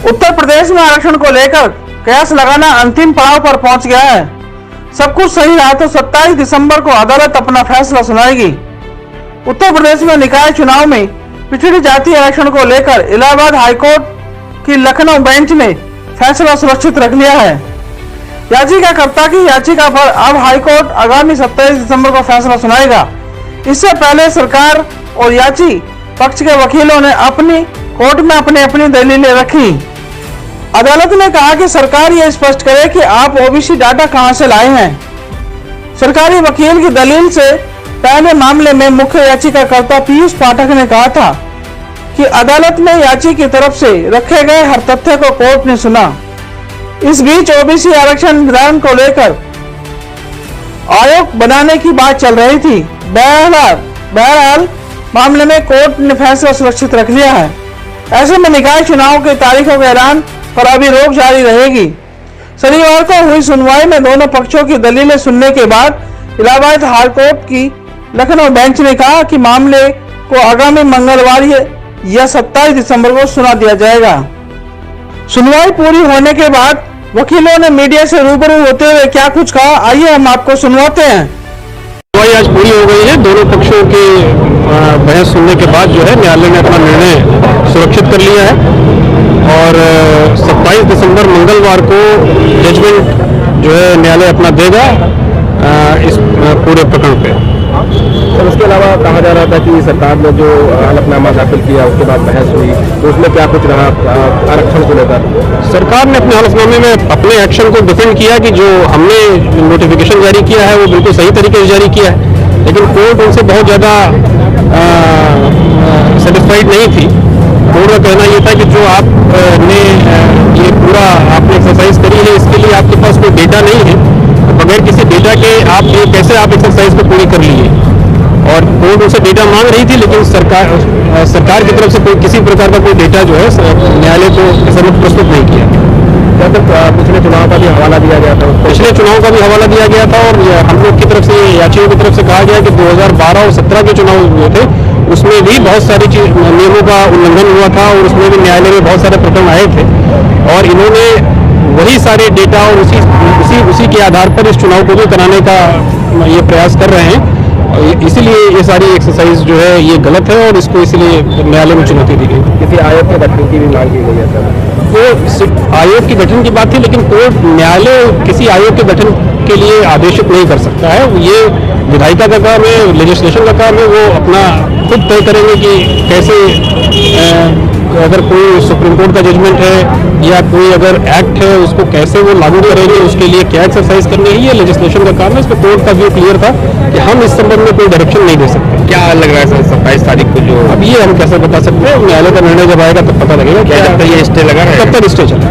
उत्तर प्रदेश में आरक्षण को लेकर कयास लगाना अंतिम पड़ाव पर पहुंच गया है। सब कुछ सही रहा तो 27 दिसंबर को अदालत अपना फैसला सुनाएगी। उत्तर प्रदेश में निकाय चुनाव में पिछड़ी जाति आरक्षण को लेकर इलाहाबाद हाईकोर्ट की लखनऊ बेंच ने फैसला सुरक्षित रख लिया है। याचिकाकर्ता की याचिका पर अब हाईकोर्ट आगामी 27 दिसंबर को फैसला सुनाएगा। इससे पहले सरकार और याची पक्ष के वकीलों ने अपनी कोर्ट में अपनी दलीलें रखी। अदालत ने कहा कि सरकार यह स्पष्ट करे कि आप ओबीसी डाटा कहां से लाए हैं। सरकारी वकील की दलील से पहले मामले में मुख्य याचिकाकर्ता पीयूष पाठक ने कहा था कि अदालत में याची की तरफ से रखे गए हर तथ्य को कोर्ट ने सुना। इस बीच ओबीसी आरक्षण निर्धारण को लेकर आयोग बनाने की बात चल रही थी। बहरहाल मामले में कोर्ट ने फैसला सुरक्षित रख लिया है। ऐसे में निकाय चुनाव की तारीखों के ऐलान पर अभी रोक जारी रहेगी। शनिवार को हुई सुनवाई में दोनों पक्षों की दलीलें सुनने के बाद इलाहाबाद हाईकोर्ट की लखनऊ बेंच ने कहा कि मामले को आगामी मंगलवार या 27 दिसंबर को सुना दिया जाएगा। सुनवाई पूरी होने के बाद वकीलों ने मीडिया से रूबरू होते हुए क्या कुछ कहा, आइए हम आपको सुनवाते हैं। सुनवाई आज पूरी हो गई है। दोनों पक्षों के बहस सुनने के बाद जो है न्यायालय ने अपना निर्णय सुरक्षित कर लिया है और 27 दिसंबर मंगलवार को जजमेंट जो है न्यायालय अपना देगा इस पूरे प्रकरण पे। सर, उसके अलावा कहा जा रहा था कि सरकार ने जो हलफनामा दाखिल किया उसके बाद बहस हुई तो उसमें क्या कुछ रहा आरक्षण को लेकर? सरकार ने अपने हलफनामे में अपने एक्शन को डिफेंड किया कि जो हमने नोटिफिकेशन जारी किया है वो बिल्कुल सही तरीके से जारी किया है, लेकिन कोर्ट उनसे बहुत ज़्यादा सेटिस्फाइड नहीं थी। कोर्ट का कहना ये था कि जो आपने ये पूरा आपने एक्सरसाइज करी है इसके लिए आपके पास कोई डेटा नहीं है, बगैर किसी डेटा के आप ये कैसे आप एक्सरसाइज को पूरी कर लिए। और कोर्ट उनसे डेटा मांग रही थी, लेकिन सरकार की तरफ से कोई किसी प्रकार का कोई डेटा जो है न्यायालय को प्रस्तुत नहीं किया। पिछले चुनाव का भी हवाला दिया गया था? पिछले चुनाव का भी हवाला दिया गया था और हम लोग की तरफ से याचियों की तरफ से कहा गया कि 2012 और 17 के चुनाव हुए थे उसमें भी बहुत सारी नियमों का उल्लंघन हुआ था और उसमें भी न्यायालय में बहुत सारे प्रकरण आए थे और इन्होंने वही सारे डेटा और उसी के आधार पर इस चुनाव को भी कराने का ये प्रयास कर रहे हैं। इसीलिए ये सारी एक्सरसाइज जो है ये गलत है और इसको इसलिए न्यायालय में चुनौती दी गई। किसी आयोग के गठन की भी मांग की गई है सर? वो आयोग के गठन की बात थी, लेकिन कोर्ट न्यायालय किसी आयोग के गठन के लिए आदेशित नहीं कर सकता है। ये विधायिका का काम है, लेजिस्लेशन का काम है, वो अपना खुद तय करेंगे कि कैसे अगर कोई सुप्रीम कोर्ट का जजमेंट है या कोई अगर एक्ट है उसको कैसे वो लागू करेंगे, उसके लिए क्या एक्सरसाइज करनी है, ये लेजिस्लेशन का काम है। इसमें कोर्ट का व्यू क्लियर था कि हम इस संबंध में कोई डायरेक्शन नहीं दे सकते। क्या लग रहा है सर 27 तारीख को जो अब ये हम कैसे बता सकते हैं, न्यायालय का निर्णय जब आएगा तब पता लगेगा। क्या ये स्टे लगा है? तब तक स्टे चला।